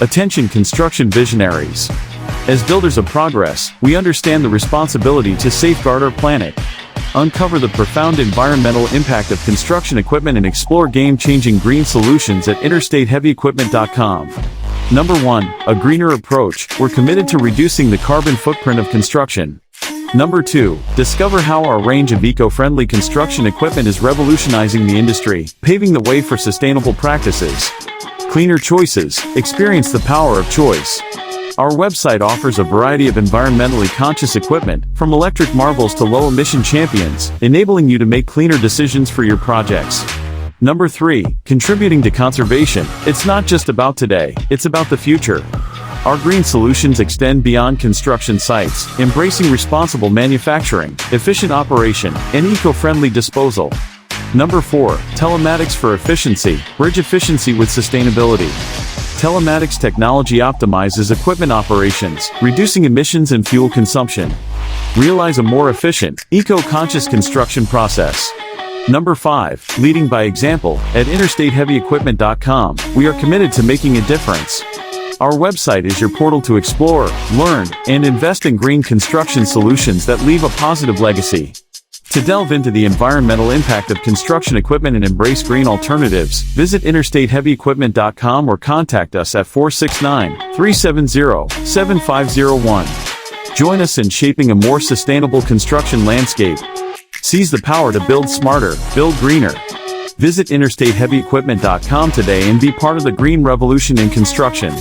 Attention construction visionaries. As builders of progress, we understand the responsibility to safeguard our planet, uncover the profound environmental impact of construction equipment, and explore game-changing green solutions at interstateheavyequipment.com. Number 1. A greener approach. We're committed to reducing the carbon footprint of construction. Number 2. Discover how our range of eco-friendly construction equipment is revolutionizing the industry, paving the way for sustainable practices. Cleaner choices. Experience the power of choice. Our website offers a variety of environmentally conscious equipment, from electric marvels to low-emission champions, enabling you to make cleaner decisions for your projects. Number 3. Contributing to conservation. It's not just about today, it's about the future. Our green solutions extend beyond construction sites, embracing responsible manufacturing, efficient operation, and eco-friendly disposal. Number 4. Telematics for efficiency. Bridge efficiency with sustainability. Telematics technology optimizes equipment operations, reducing emissions and fuel consumption. Realize a more efficient, eco-conscious construction process. Number 5. Leading by example. At interstateheavyequipment.com, we are committed to making a difference. Our website is your portal to explore, learn, and invest in green construction solutions that leave a positive legacy. To delve into the environmental impact of construction equipment and embrace green alternatives, visit interstateheavyequipment.com or contact us at 469-370-7501. Join us in shaping a more sustainable construction landscape. Seize the power to build smarter, build greener. Visit interstateheavyequipment.com today and be part of the green revolution in construction.